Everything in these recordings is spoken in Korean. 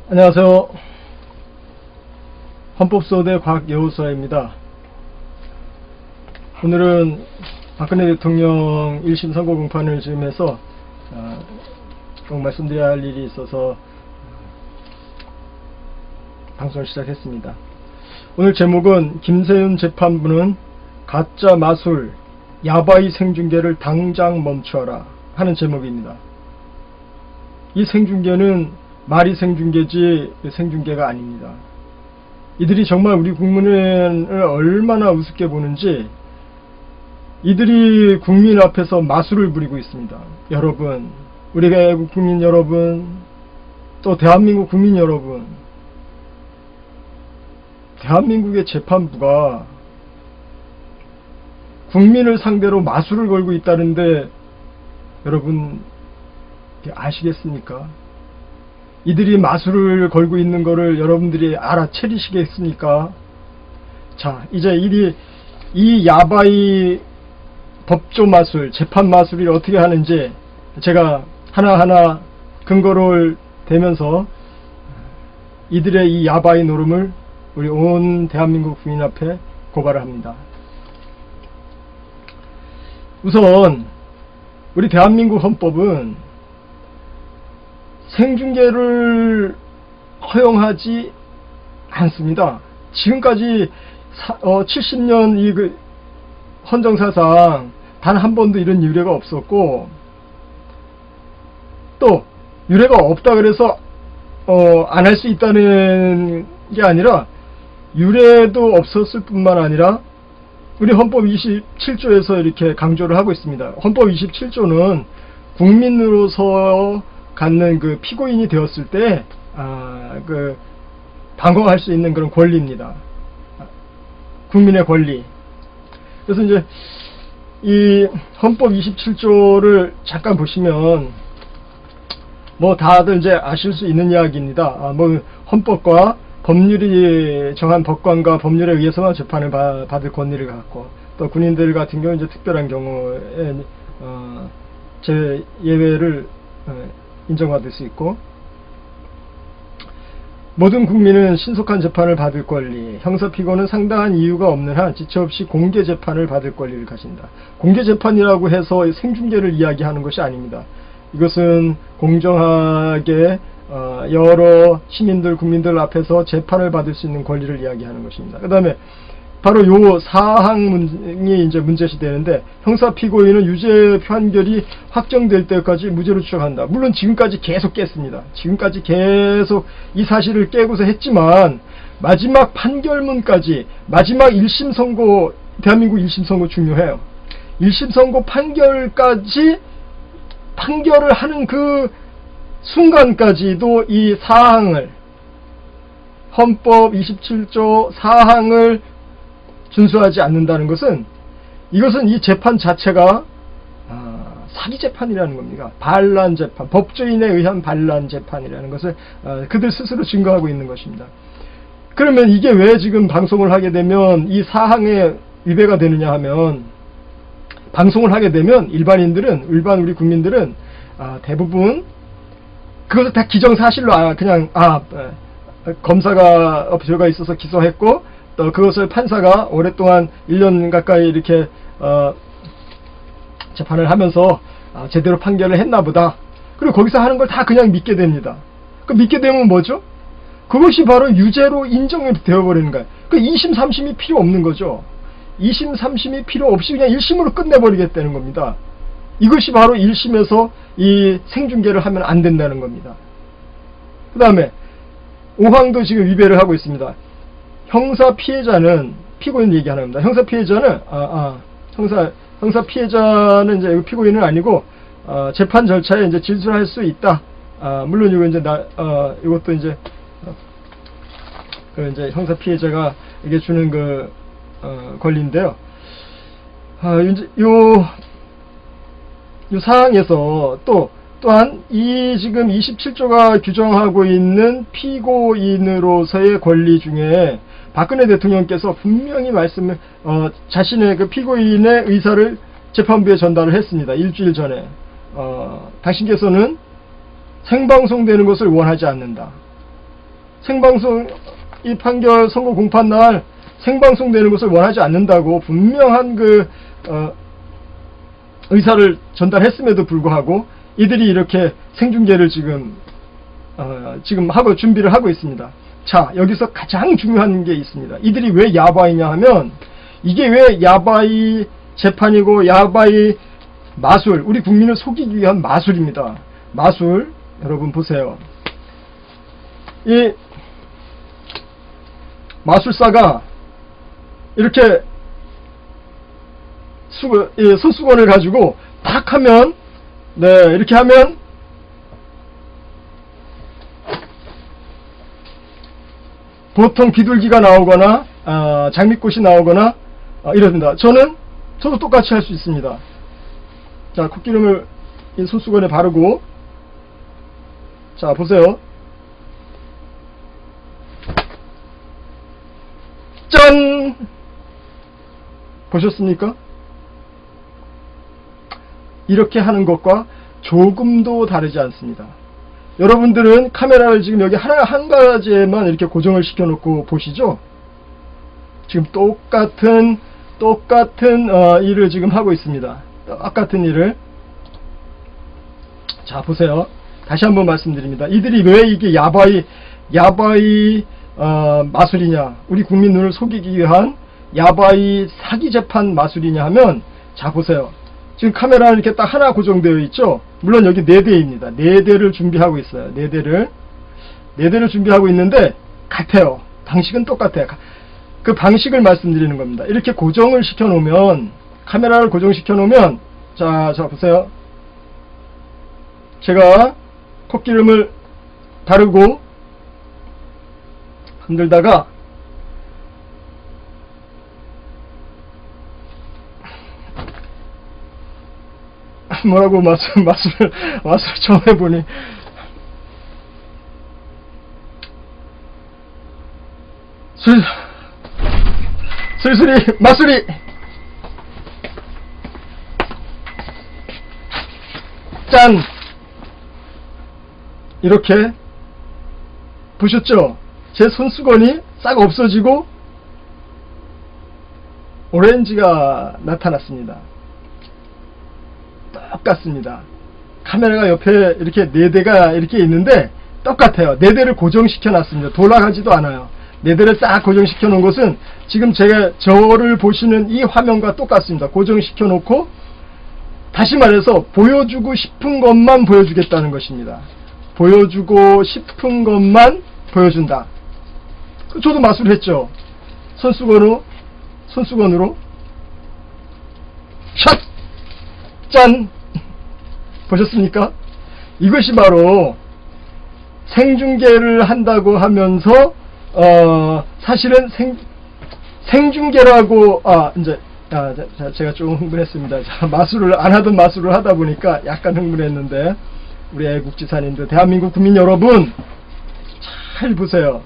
안녕하세요. 헌법소대 곽여우수아입니다. 오늘은 박근혜 대통령 1심 선고 공판을 지금 해서 꼭 말씀드려야 할 일이 있어서 방송을 시작했습니다. 오늘 제목은 김세윤 재판부는 가짜 마술, 야바이 생중계를 당장 멈춰라 하는 제목입니다. 이 생중계는 말이 생중계지 생중계가 아닙니다. 이들이 정말 우리 국민을 얼마나 우습게 보는지 이들이 국민 앞에서 마술을 부리고 있습니다. 여러분, 우리 애국 국민 여러분, 또 대한민국 국민 여러분, 대한민국의 재판부가 국민을 상대로 마술을 걸고 있다는데 여러분 아시겠습니까? 이들이 마술을 걸고 있는 거를 여러분들이 알아채리시겠습니까? 자, 이제 이 야바이 법조 마술, 재판 마술이 어떻게 하는지 제가 하나하나 근거를 대면서 이들의 이 야바이 노름을 우리 온 대한민국 국민 앞에 고발을 합니다. 우선 우리 대한민국 헌법은 생중계를 허용하지 않습니다. 지금까지 70년 이 헌정사상 단 한 번도 이런 유례가 없었고, 또 유례가 없다 그래서 안 할 수 있다는 게 아니라 유례도 없었을 뿐만 아니라 우리 헌법 27조에서 이렇게 강조를 하고 있습니다. 헌법 27조는 국민으로서 갖는 그 피고인이 되었을 때 방어할 수 있는 그런 권리입니다. 국민의 권리. 그래서 이제 이 헌법 27조를 잠깐 보시면 뭐 다들 이제 아실 수 있는 이야기입니다. 뭐 헌법과 법률이 정한 법관과 법률에 의해서만 재판을 받을 권리를 갖고, 또 군인들 같은 경우 이제 특별한 경우에 제 예외를 인정받을 수 있고, 모든 국민은 신속한 재판을 받을 권리, 형사피고는 상당한 이유가 없는 한 지체 없이 공개 재판을 받을 권리를 가진다. 공개 재판이라고 해서 생중계를 이야기하는 것이 아닙니다. 이것은 공정하게 여러 시민들, 국민들 앞에서 재판을 받을 수 있는 권리를 이야기하는 것입니다. 그 다음에 바로 요 사항이 이제 문제시 되는데, 형사 피고인은 유죄 판결이 확정될 때까지 무죄로 추정한다. 물론 지금까지 계속 깼습니다. 지금까지 계속 이 사실을 깨고서 했지만, 마지막 판결문까지, 마지막 1심 선고, 대한민국 1심 선고 중요해요. 1심 선고 판결까지, 판결을 하는 그 순간까지도 이 사항을, 헌법 27조 사항을 준수하지 않는다는 것은, 이것은 이 재판 자체가 사기 재판이라는 겁니다. 반란 재판, 법조인에 의한 반란 재판이라는 것을 그들 스스로 증거하고 있는 것입니다. 그러면 이게 왜 지금 방송을 하게 되면 이 사항에 위배가 되느냐 하면, 방송을 하게 되면 일반인들은, 일반 우리 국민들은 대부분 그것을 다 기정사실로 그냥 검사가 들어가 있어서 기소했고, 또 그것을 판사가 오랫동안 1년 가까이 이렇게 재판을 하면서 제대로 판결을 했나 보다. 그리고 거기서 하는 걸 다 그냥 믿게 됩니다. 그 믿게 되면 뭐죠? 그것이 바로 유죄로 인정이 되어버리는 거예요. 그 2심, 3심이 필요 없는 거죠. 2심, 3심이 필요 없이 그냥 1심으로 끝내버리겠다는 겁니다. 이것이 바로 1심에서 이 생중계를 하면 안 된다는 겁니다. 그 다음에 5항도 지금 위배를 하고 있습니다. 형사 피해자는, 피고인 얘기하는 겁니다. 형사 피해자는, 형사 피해자는 이제 피고인은 아니고, 재판 절차에 이제 진술할 수 있다. 물론 이거 이제 이것도 이제, 이제 형사 피해자가 이게 주는 그, 권리인데요. 이제 요 사항에서 또한 이 지금 27조가 규정하고 있는 피고인으로서의 권리 중에 박근혜 대통령께서 분명히 자신의 그 피고인의 의사를 재판부에 전달을 했습니다. 일주일 전에. 당신께서는 생방송되는 것을 원하지 않는다. 생방송, 이 판결 선고 공판 날 생방송 되는 것을 원하지 않는다고 분명한 의사를 전달했음에도 불구하고 이들이 이렇게 생중계를 지금 준비를 하고 있습니다. 자, 여기서 가장 중요한 게 있습니다. 이들이 왜 야바이냐 하면, 이게 왜 야바이 재판이고 야바이 마술, 우리 국민을 속이기 위한 마술입니다. 마술, 여러분 보세요. 이 마술사가 이렇게 손수건을 가지고 탁 하면, 네, 이렇게 하면 보통 비둘기가 나오거나 장미꽃이 나오거나 이렇습니다. 저도 똑같이 할 수 있습니다. 자, 콧기름을 이 손수건에 바르고, 자, 보세요. 짠! 보셨습니까? 이렇게 하는 것과 조금도 다르지 않습니다. 여러분들은 카메라를 지금 여기 한 가지에만 이렇게 고정을 시켜놓고 보시죠? 지금 똑같은 일을 지금 하고 있습니다. 똑같은 일을. 자, 보세요. 다시 한번 말씀드립니다. 이들이 왜 이게 야바이 마술이냐, 우리 국민 눈을 속이기 위한 야바이 사기 재판 마술이냐 하면, 자, 보세요. 지금 카메라는 이렇게 딱 하나 고정되어 있죠. 물론 여기 4대입니다. 4대를 준비하고 있어요. 4대를 준비하고 있는데 같아요. 방식은 똑같아요. 그 방식을 말씀드리는 겁니다. 이렇게 고정을 시켜 놓으면, 카메라를 고정시켜 놓으면, 자 보세요. 제가 콧기름을 바르고 흔들다가 뭐라고 마술을 처음 해보니, 슬슬이 마술이 짠! 이렇게 보셨죠? 제 손수건이 싹 없어지고 오렌지가 나타났습니다. 똑같습니다. 카메라가 옆에 이렇게 4대가 이렇게 있는데 똑같아요. 4대를 고정시켜 놨습니다. 돌아가지도 않아요. 4대를 싹 고정시켜 놓은 것은 지금 저를 보시는 이 화면과 똑같습니다. 고정시켜 놓고, 다시 말해서 보여주고 싶은 것만 보여주겠다는 것입니다. 보여주고 싶은 것만 보여준다. 저도 마술했죠. 손수건으로 샷! 짠! 보셨습니까? 이것이 바로 생중계를 한다고 하면서 사실은 생중계라고 제가 좀 흥분했습니다. 자, 안 하던 마술을 하다 보니까 약간 흥분했는데, 우리 애국지사님들, 대한민국 국민 여러분, 잘 보세요.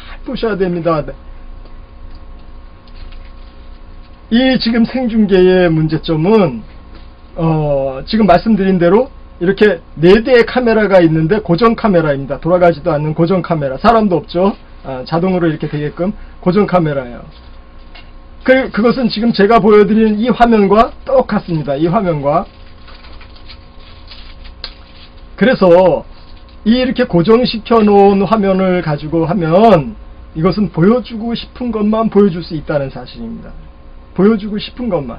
잘 보셔야 됩니다. 이 지금 생중계의 문제점은 지금 말씀드린 대로 이렇게 4대의 카메라가 있는데 고정 카메라입니다. 돌아가지도 않는 고정 카메라. 사람도 없죠. 자동으로 이렇게 되게끔 고정 카메라예요. 그것은 지금 제가 보여드리는 이 화면과 똑같습니다. 이 화면과. 그래서 이렇게 고정시켜 놓은 화면을 가지고 하면 이것은 보여주고 싶은 것만 보여줄 수 있다는 사실입니다. 보여주고 싶은 것만.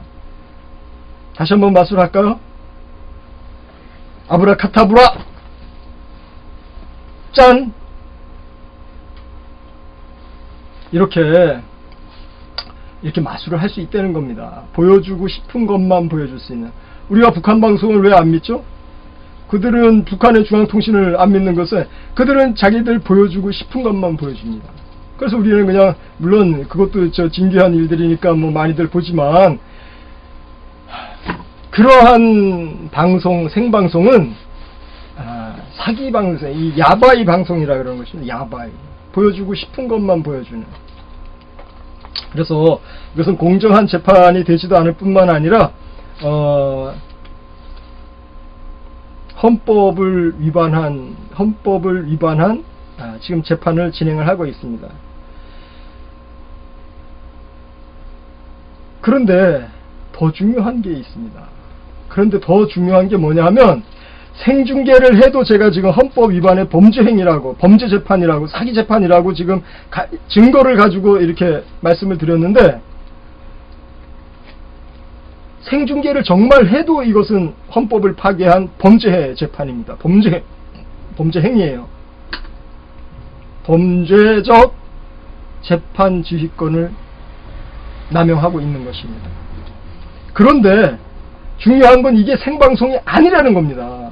다시 한번 마술할까요? 아브라카타브라! 짠! 이렇게 마술을 할 수 있다는 겁니다. 보여주고 싶은 것만 보여줄 수 있는. 우리가 북한 방송을 왜 안 믿죠? 그들은 북한의 중앙통신을 안 믿는 것은 그들은 자기들 보여주고 싶은 것만 보여줍니다. 그래서 우리는 그냥, 물론 그것도 진귀한 일들이니까 많이들 보지만, 그러한 방송, 생방송은 사기 방송, 이 야바이 방송이라 그러는 것입니다. 야바이. 보여주고 싶은 것만 보여주는. 그래서 이것은 공정한 재판이 되지도 않을 뿐만 아니라 헌법을 위반한 지금 재판을 진행을 하고 있습니다. 그런데 더 중요한 게 있습니다. 그런데 더 중요한 게 뭐냐 하면, 생중계를 해도 제가 지금 헌법 위반의 범죄행위라고, 범죄재판이라고, 사기재판이라고 지금 증거를 가지고 이렇게 말씀을 드렸는데, 생중계를 정말 해도 이것은 헌법을 파괴한 범죄재판입니다. 범죄행위예요. 범죄적 재판 지휘권을 남용하고 있는 것입니다. 그런데 중요한 건 이게 생방송이 아니라는 겁니다.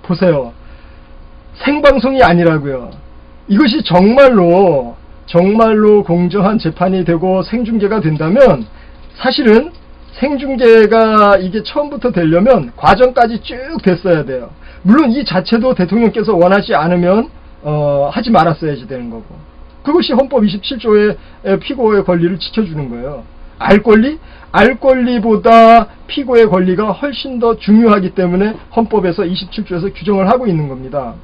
보세요. 생방송이 아니라고요. 이것이 정말로 공정한 재판이 되고 생중계가 된다면, 사실은 생중계가 이게 처음부터 되려면 과정까지 쭉 됐어야 돼요. 물론 이 자체도 대통령께서 원하지 않으면 하지 말았어야지 되는 거고, 그것이 헌법 27조의 피고의 권리를 지켜주는 거예요. 알 권리보다 피고의 권리가 훨씬 더 중요하기 때문에 헌법에서 27조에서 규정을 하고 있는 겁니다.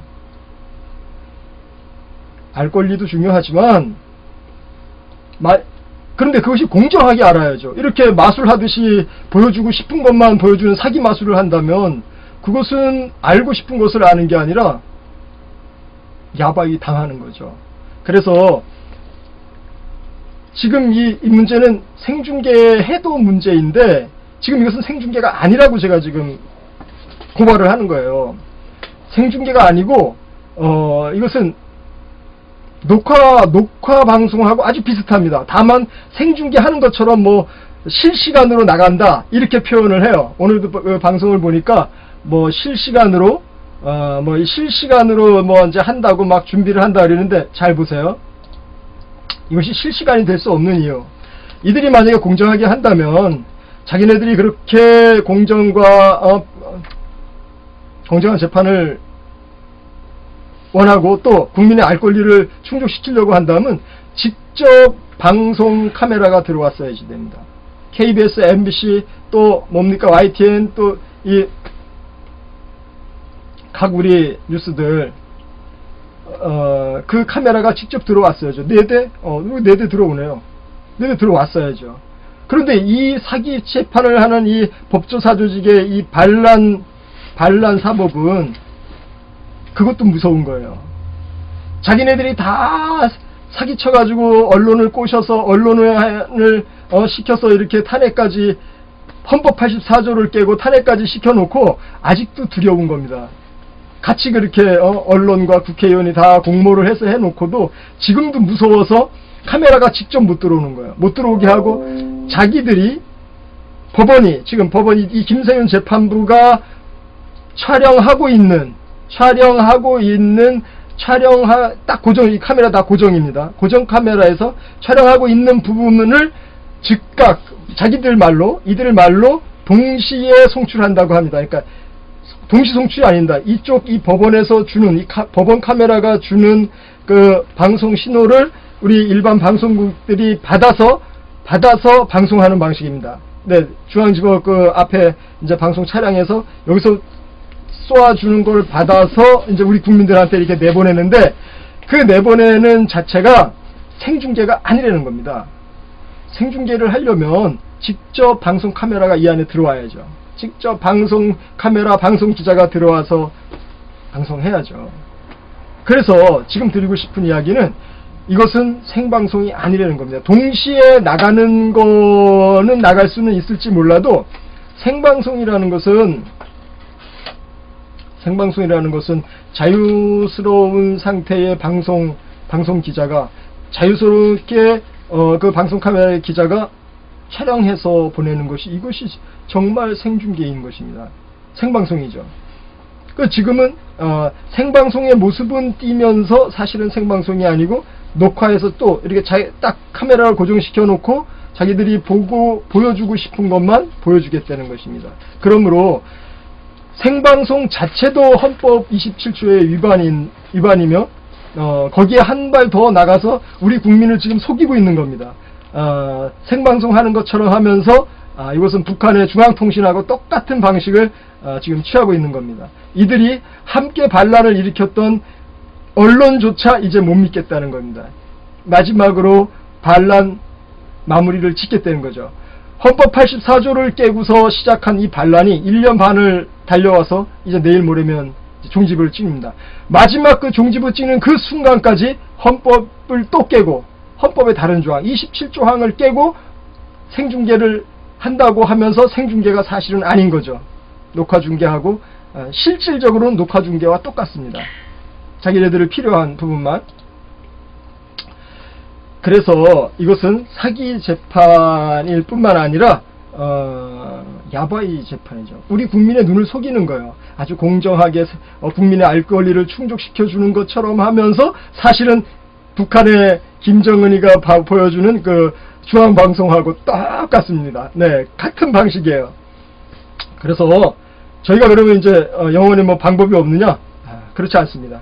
알 권리도 중요하지만, 그런데 그것이 공정하게 알아야죠. 이렇게 마술하듯이 보여주고 싶은 것만 보여주는 사기 마술을 한다면, 그것은 알고 싶은 것을 아는 게 아니라 야박이 당하는 거죠. 그래서 지금 이 문제는 생중계해도 문제인데, 지금 이것은 생중계가 아니라고 제가 지금 고발을 하는 거예요. 생중계가 아니고 이것은 녹화 방송하고 아주 비슷합니다. 다만 생중계하는 것처럼 뭐 실시간으로 나간다 이렇게 표현을 해요. 오늘도 방송을 보니까 뭐 실시간으로 뭐 이제 한다고 막 준비를 한다 그러는데, 잘 보세요. 이것이 실시간이 될 수 없는 이유. 이들이 만약에 공정하게 한다면, 자기네들이 그렇게 공정한 재판을 원하고 또 국민의 알 권리를 충족시키려고 한다면 직접 방송 카메라가 들어왔어야지 됩니다. KBS, MBC, 또 뭡니까 YTN, 또 이 각 우리 뉴스들 그 카메라가 직접 들어왔어야죠. 4대? 4대 들어오네요. 4대 들어왔어야죠. 그런데 이 사기 재판을 하는 이 법조사 조직의 이 반란 사법은 그것도 무서운 거예요. 자기네들이 다 사기쳐가지고 언론을 꼬셔서 언론을 시켜서 이렇게 탄핵까지, 헌법 84조를 깨고 탄핵까지 시켜놓고 아직도 두려운 겁니다. 같이 그렇게 언론과 국회의원이 다 공모를 해서 해놓고도 지금도 무서워서 카메라가 직접 못 들어오는 거예요. 못 들어오게 하고, 자기들이 지금 법원이 이 김세윤 재판부가 촬영하고 있는 딱 고정, 이 카메라 다 고정입니다. 고정 카메라에서 촬영하고 있는 부분을 즉각 이들 말로 동시에 송출한다고 합니다. 그러니까 동시 송출이 아닙니다. 이 법원에서 주는, 법원 카메라가 주는 그 방송 신호를 우리 일반 방송국들이 받아서 방송하는 방식입니다. 네, 중앙지법 그 앞에 이제 방송 차량에서 여기서 쏘아주는 걸 받아서 이제 우리 국민들한테 이렇게 내보내는데, 그 내보내는 자체가 생중계가 아니라는 겁니다. 생중계를 하려면 직접 방송 카메라가 이 안에 들어와야죠. 직접 방송 카메라, 방송 기자가 들어와서 방송해야죠. 그래서 지금 드리고 싶은 이야기는, 이것은 생방송이 아니라는 겁니다. 동시에 나가는 거는 나갈 수는 있을지 몰라도, 생방송이라는 것은 자유스러운 상태의 방송 기자가 자유스럽게 그 방송 카메라의 기자가 촬영해서 보내는 것이, 이것이 정말 생중계인 것입니다. 생방송이죠. 지금은 생방송의 모습은 띄면서 사실은 생방송이 아니고, 녹화해서 또 이렇게 딱 카메라를 고정시켜 놓고 자기들이 보여주고 싶은 것만 보여주겠다는 것입니다. 그러므로 생방송 자체도 헌법 27조의 위반이며, 거기에 한 발 더 나가서 우리 국민을 지금 속이고 있는 겁니다. 생방송 하는 것처럼 하면서 이것은 북한의 중앙통신하고 똑같은 방식을 지금 취하고 있는 겁니다. 이들이 함께 반란을 일으켰던 언론조차 이제 못 믿겠다는 겁니다. 마지막으로 반란 마무리를 짓겠다는 거죠. 헌법 84조를 깨고서 시작한 이 반란이 1년 반을 달려와서 이제 내일 모레면 종지부를 찍습니다. 마지막 그 종지부 찍는 그 순간까지 헌법을 또 깨고, 헌법의 다른 조항 27조항을 깨고 생중계를 한다고 하면서 생중계가 사실은 아닌 거죠. 녹화중계하고 실질적으로는 녹화중계와 똑같습니다. 자기네들을 필요한 부분만. 그래서 이것은 사기 재판일 뿐만 아니라 야바이 재판이죠. 우리 국민의 눈을 속이는 거예요. 아주 공정하게 국민의 알 권리를 충족시켜주는 것처럼 하면서 사실은 북한의 김정은이가 보여주는 그 중앙방송하고 똑같습니다. 네, 같은 방식이에요. 그래서 저희가 그러면 이제 영원히 뭐 방법이 없느냐? 그렇지 않습니다.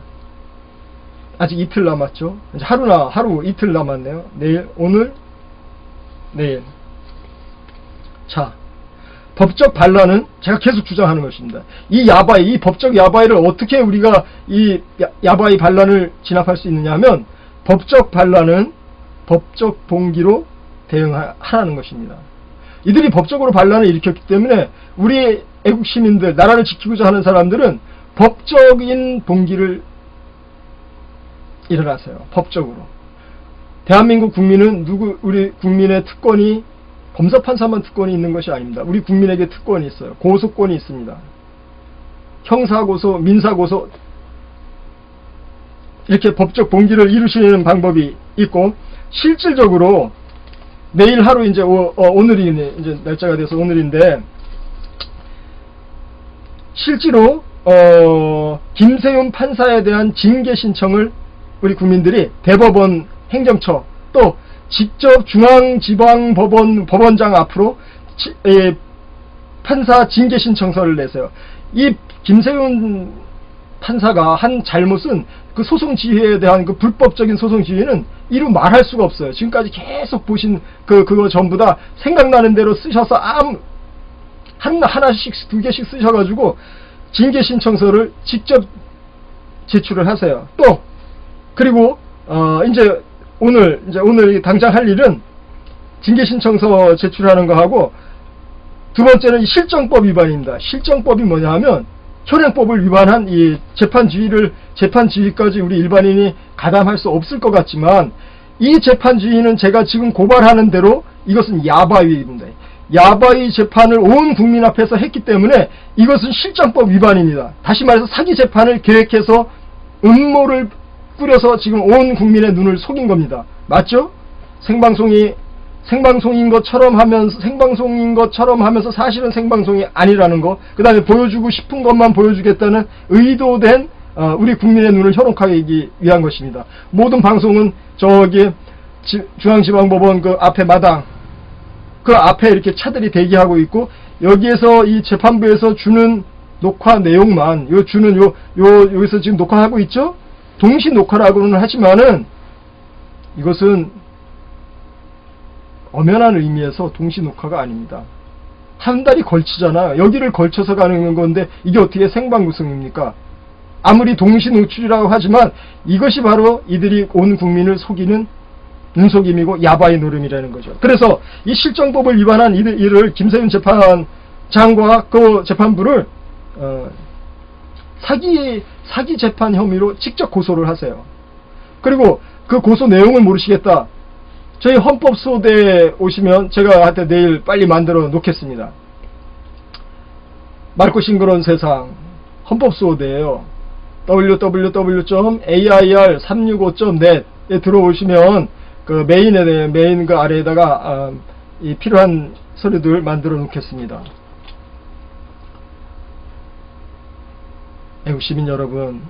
아직 이틀 남았죠. 이제 하루 이틀 남았네요. 내일, 오늘, 내일. 자, 법적 반란은 제가 계속 주장하는 것입니다. 이 야바이, 이 법적 야바이를 어떻게 우리가 이 야바이 반란을 진압할 수 있느냐 하면, 법적 반란은 법적 봉기로 대응하라는 것입니다. 이들이 법적으로 반란을 일으켰기 때문에 우리 애국 시민들, 나라를 지키고자 하는 사람들은 법적인 봉기를 일어나세요. 법적으로. 대한민국 국민은 우리 국민의 특권이 검사판사만 특권이 있는 것이 아닙니다. 우리 국민에게 특권이 있어요. 고소권이 있습니다. 형사고소, 민사고소, 이렇게 법적 봉기를 이루시는 방법이 있고, 실질적으로 내일 하루 이제 오늘이 이제 날짜가 돼서 오늘인데, 실제로 김세윤 판사에 대한 징계 신청을 우리 국민들이 대법원, 행정처, 또 직접 중앙지방법원 법원장 앞으로 판사 징계 신청서를 내세요. 이 김세윤 판사가 한 잘못은 그 소송 지휘에 대한 그 불법적인 소송 지휘는 이루 말할 수가 없어요. 지금까지 계속 보신 그거 전부 다 생각나는 대로 쓰셔서 하나씩 두 개씩 쓰셔가지고 징계 신청서를 직접 제출을 하세요. 또 그리고 이제 오늘 당장 할 일은 징계 신청서 제출하는 거 하고, 두 번째는 실정법 위반입니다. 실정법이 뭐냐 하면 현행법을 위반한 이 재판 지휘까지 우리 일반인이 가담할 수 없을 것 같지만, 이 재판 지휘는 제가 지금 고발하는 대로 이것은 야바위입니다. 야바위 재판을 온 국민 앞에서 했기 때문에 이것은 실정법 위반입니다. 다시 말해서 사기 재판을 계획해서 음모를 꾸려서 지금 온 국민의 눈을 속인 겁니다. 맞죠? 생방송인 것처럼 하면서 사실은 생방송이 아니라는 거, 그 다음에 보여주고 싶은 것만 보여주겠다는 의도된 우리 국민의 눈을 현혹하기 위한 것입니다. 모든 방송은 저기 중앙지방법원 그 앞에 마당, 그 앞에 이렇게 차들이 대기하고 있고, 여기에서 이 재판부에서 주는 녹화 내용만 여기서 지금 녹화하고 있죠? 동시 녹화라고는 하지만은 이것은 엄연한 의미에서 동시 녹화가 아닙니다. 한 달이 걸치잖아. 여기를 걸쳐서 가는 건데 이게 어떻게 생방송입니까? 아무리 동시 노출이라고 하지만 이것이 바로 이들이 온 국민을 속이는 눈속임이고 야바이 노름이라는 거죠. 그래서 이 실정법을 위반한 이를 김세윤 재판장과 그 재판부를 사기 재판 혐의로 직접 고소를 하세요. 그리고 그 고소 내용을 모르시겠다. 저희 헌법소대에 오시면 제가 한테 내일 빨리 만들어 놓겠습니다. 맑고 싱그러운 세상 헌법소대예요. www.air365.net에 들어오시면 그 메인 그 아래에다가 이 필요한 서류들 만들어 놓겠습니다. 애국 시민 여러분,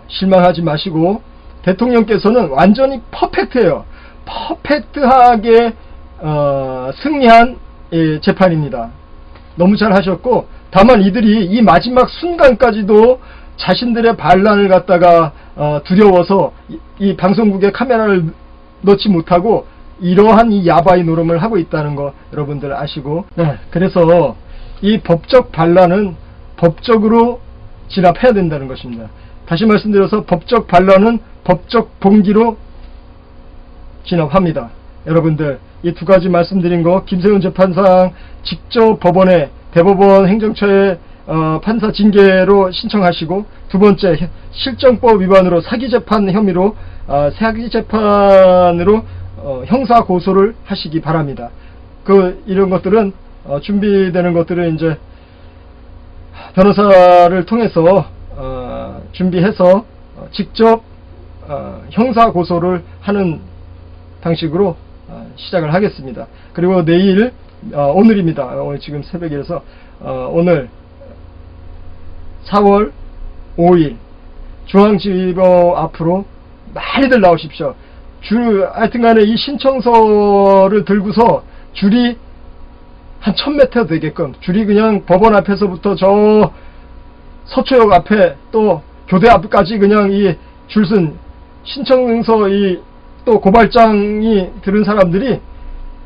실망하지 마시고, 대통령께서는 완전히 퍼펙트해요. 퍼펙트하게 승리한 재판입니다. 너무 잘 하셨고, 다만 이들이 이 마지막 순간까지도 자신들의 반란을 갖다가 두려워서 이 방송국에 카메라를 넣지 못하고 이러한 이 야바이 노름을 하고 있다는 거 여러분들 아시고, 그래서 이 법적 반란은 법적으로 진압해야 된다는 것입니다. 다시 말씀드려서 법적 반란은 법적 봉기로 진압합니다. 여러분들 이 두 가지 말씀드린 거 김세훈 재판상 직접 법원에 대법원 행정처에 판사 징계로 신청하시고, 두 번째 실정법 위반으로 사기재판 혐의로 사기재판으로 형사 고소를 하시기 바랍니다. 이런 것들은 준비되는 것들은 이제 변호사를 통해서 준비해서 직접 형사 고소를 하는 방식으로 시작을 하겠습니다. 그리고 내일 오늘입니다. 오늘 지금 새벽이라서 오늘 4월 5일 중앙지법 앞으로 많이들 나오십시오. 하여튼간에 이 신청서를 들고서 줄이 한 1000m 되게끔, 줄이 그냥 법원 앞에서부터 저 서초역 앞에 또 교대 앞까지 그냥 이 줄선 신청서 또 고발장이 들은 사람들이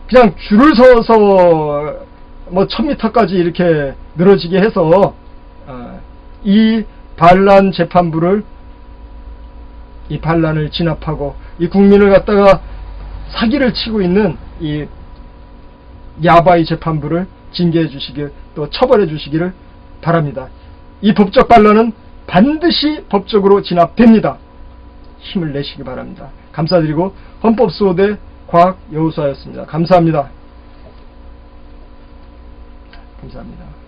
그냥 줄을 서서 1000m까지 이렇게 늘어지게 해서 이 반란 재판부를, 이 반란을 진압하고 이 국민을 갖다가 사기를 치고 있는 이 야바이 재판부를 징계해 주시길, 또 처벌해 주시기를 바랍니다. 이 법적 반란은 반드시 법적으로 진압됩니다. 힘을 내시기 바랍니다. 감사드리고 헌법수호대 과학여우수아였습니다. 감사합니다. 감사합니다.